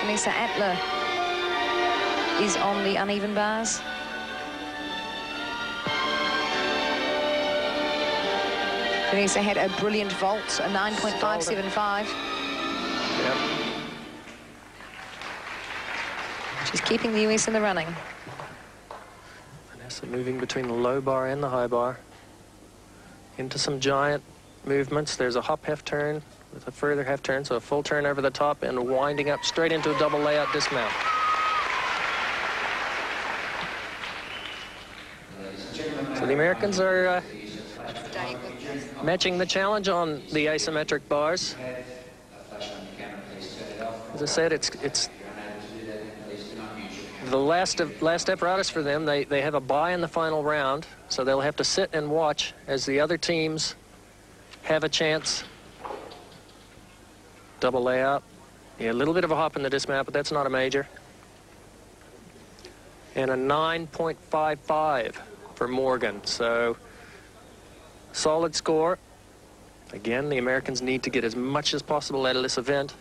Vanessa Atler is on the uneven bars. Vanessa had a brilliant vault, a 9.575. Yep. She's keeping the US in the running. Vanessa moving between the low bar and the high bar. Into some giant movements. There's a hop half turn with a further half turn, so a full turn over the top and winding up straight into a double layout dismount. So the Americans are matching the challenge on the asymmetric bars. As I said, it's the last apparatus for them. They have a bye in the final round, so they'll have to sit and watch as the other teams have a chance. Double layout. Yeah, a little bit of a hop in the dismount, but that's not a major. And a 9.55 for Morgan. So solid score. Again, the Americans need to get as much as possible out of this event.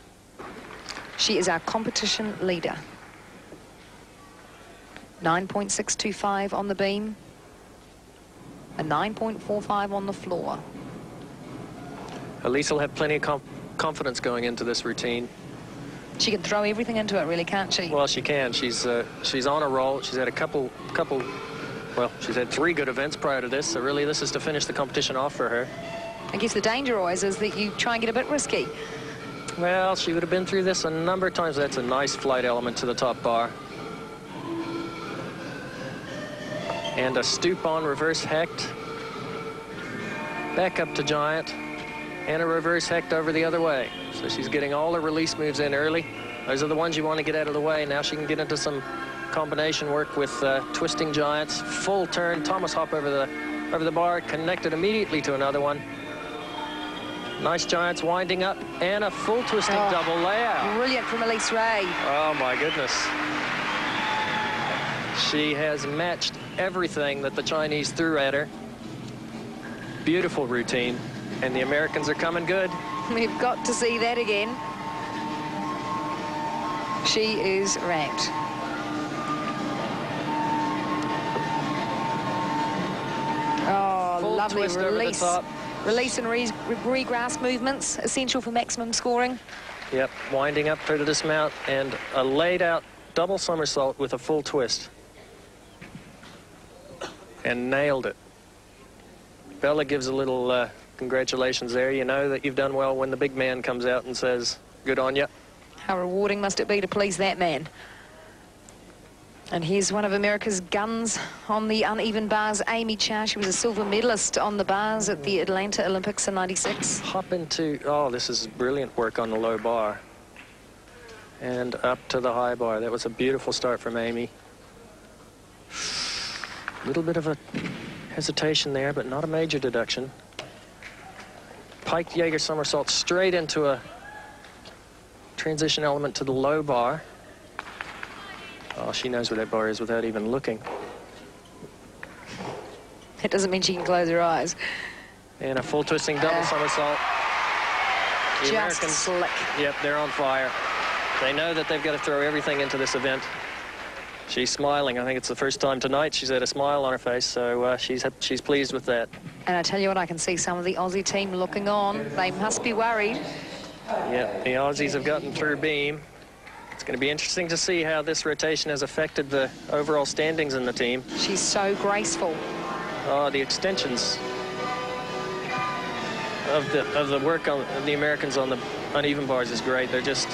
She is our competition leader. 9.625 on the beam. A 9.45 on the floor. Elise will have plenty of confidence going into this routine. She can throw everything into it, really, can't she? Well, she can. She's on a roll. She's had a couple. Well, she's had 3 good events prior to this, so really this is to finish the competition off for her. I guess the danger always is that you try and get a bit risky. Well, she would have been through this a number of times. That's a nice flight element to the top bar. And a stoop on reverse hecht. Back up to giant. And a reverse hecht over the other way. So she's getting all her release moves in early. Those are the ones you want to get out of the way. Now she can get into some combination work with twisting giants. Full turn, Thomas hop over the bar, connected immediately to another one. Nice giants winding up, and a full twisting double layout. Brilliant from Elise Ray. Oh my goodness. She has matched everything that the Chinese threw at her. Beautiful routine, and the Americans are coming good. We've got to see that again. She is ranked. Oh, full lovely twist release. Over the top. Release and regrasp movements, essential for maximum scoring. Yep, winding up for the dismount, and a laid out double somersault with a full twist. And nailed it. Bella gives a little congratulations there. You know that you've done well when the big man comes out and says, good on you. How rewarding must it be to please that man? And here's one of America's guns on the uneven bars, Amy Chow. She was a silver medalist on the bars at the Atlanta Olympics in '96. Hop into, oh, this is brilliant work on the low bar. And up to the high bar. That was a beautiful start from Amy. A little bit of a hesitation there, but not a major deduction. Piked Jaeger somersault straight into a transition element to the low bar. Oh, she knows where that bar is without even looking. It doesn't mean she can close her eyes. And a full twisting double somersault. The Just Americans, slick. Yep, they're on fire. They know that they've got to throw everything into this event. She's smiling. I think it's the first time tonight she's had a smile on her face, so she's pleased with that. And I tell you what, I can see some of the Aussie team looking on. They must be worried. Yeah, the Aussies have gotten through beam. It's going to be interesting to see how this rotation has affected the overall standings in the team. She's so graceful. Oh, the extensions of the work of the Americans on the uneven bars is great. They're just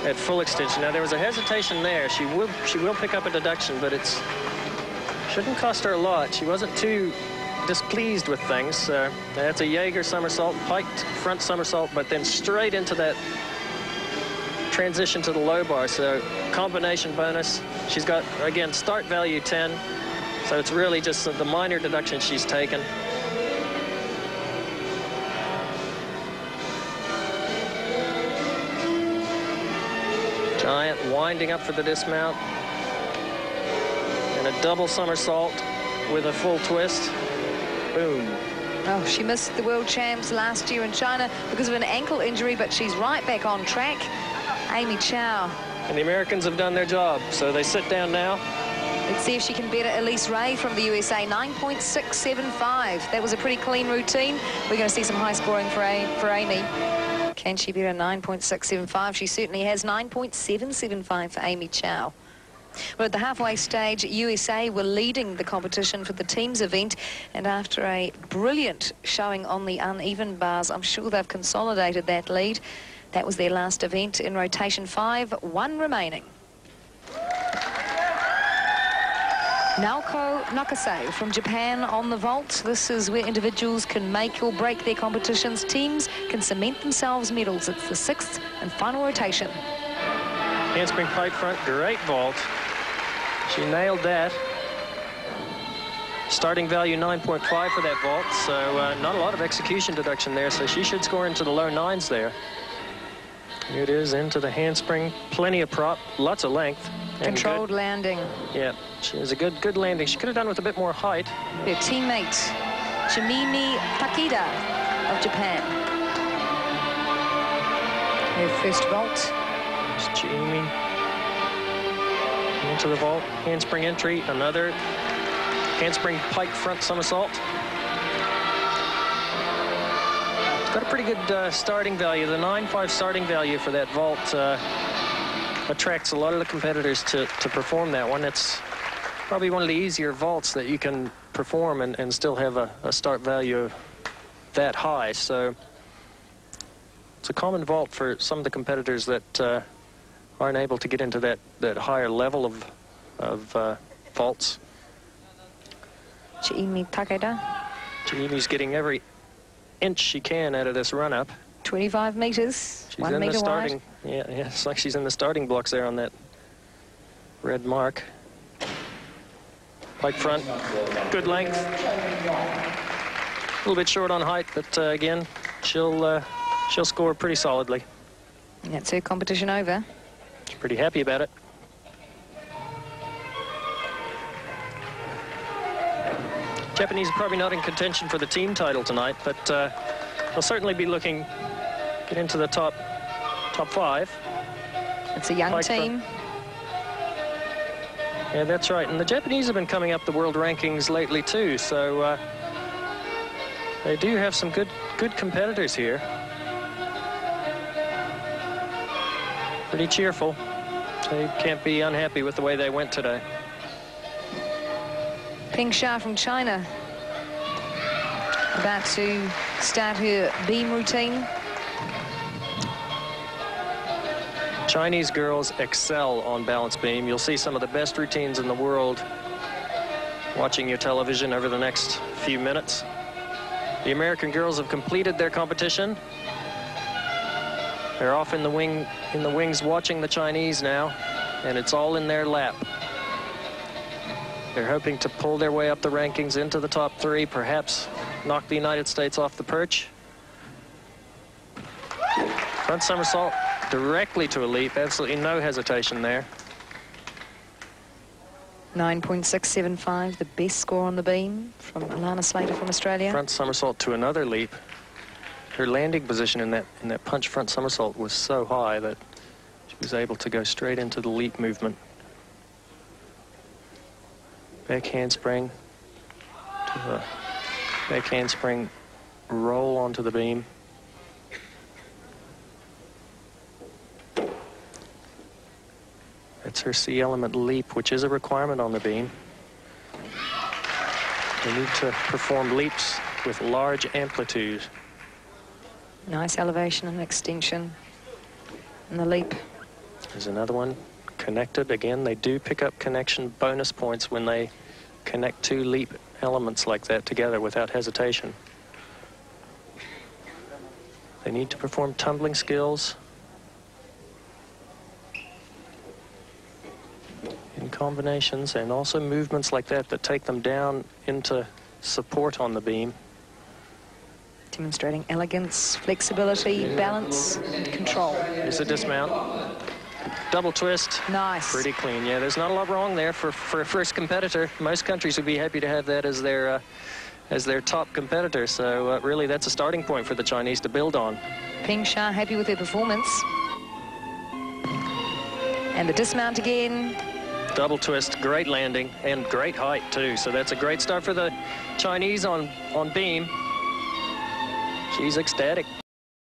at full extension. Now there was a hesitation there. She will pick up a deduction, but it shouldn't cost her a lot. She wasn't too displeased with things. That's a Jaeger somersault, piked front somersault, but then straight into that transition to the low bar. So combination bonus. She's got, again, start value 10. So it's really just the minor deduction she's taken. Giant winding up for the dismount. And a double somersault with a full twist. Boom. Oh, she missed the world champs last year in China because of an ankle injury, but she's right back on track. Amy Chow And the Americans have done their job, so they sit down now. Let's see if she can beat Elise Ray from the USA, 9.675. That was a pretty clean routine. We're going to see some high scoring for Amy. Can she beat a 9.675? She certainly has. 9.775 for Amy Chow. Well, at the halfway stage, USA were leading the competition for the teams event, and after a brilliant showing on the uneven bars, I'm sure they've consolidated that lead. That was their last event in rotation 5, 1 remaining. Naoko Nakase from Japan on the vault. This is where individuals can make or break their competitions. Teams can cement themselves medals. It's the 6th and final rotation. Handspring pipe front, great vault. She nailed that. Starting value 9.5 for that vault, so not a lot of execution deduction there, so she should score into the low 9s there. Here it is, into the handspring, plenty of prop, lots of length. Controlled landing. Yeah, she has a good landing. She could have done with a bit more height. Her teammate, Chimimi Takeda of Japan. Her first vault. It's Chimimi. Into the vault, handspring entry, another handspring pike front somersault. It's got a pretty good starting value. The 9.5 starting value for that vault attracts a lot of the competitors to perform that one. It's probably one of the easier vaults that you can perform and still have a start value that high. So it's a common vault for some of the competitors that aren't able to get into that higher level of vaults. Chimimi Takeda. Chimimi's getting every inch she can out of this run-up. 25 metres, She's 1 in metre the starting, wide. yeah, it's like she's in the starting blocks there on that red mark. Pike front, good length. A little bit short on height, but again, she'll score pretty solidly. And that's her competition over. She's pretty happy about it. Japanese are probably not in contention for the team title tonight, but they'll certainly be looking get into the top 5. It's a young Pike team. front. Yeah, that's right. And the Japanese have been coming up the world rankings lately too, so they do have some good competitors here. Pretty cheerful. They can't be unhappy with the way they went today. Ping Xia from China, about to start her beam routine. Chinese girls excel on balance beam. You'll see some of the best routines in the world watching your television over the next few minutes. The American girls have completed their competition. They're off in the wings watching the Chinese now, and it's all in their lap. They're hoping to pull their way up the rankings into the top 3, perhaps knock the United States off the perch. Front somersault directly to a leap, absolutely no hesitation there. 9.675, the best score on the beam from Alana Slater from Australia. Front somersault to another leap. Her landing position in that punch front somersault was so high that she was able to go straight into the leap movement. Back handspring to the back handspring, roll onto the beam. That's her C element leap, which is a requirement on the beam. They need to perform leaps with large amplitude. Nice elevation and extension in the leap. There's another one connected. Again, they do pick up connection bonus points when they connect 2 leap elements like that together without hesitation. They need to perform tumbling skills in combinations, and also movements like that take them down into support on the beam. Demonstrating elegance, flexibility, balance, and control. Here's a dismount. Double twist. Nice. Pretty clean. Yeah, there's not a lot wrong there for a first competitor. Most countries would be happy to have that as their top competitor. So really, that's a starting point for the Chinese to build on. Ping Xia happy with her performance. And the dismount again. Double twist, great landing, and great height, too. So that's a great start for the Chinese on beam. She's ecstatic.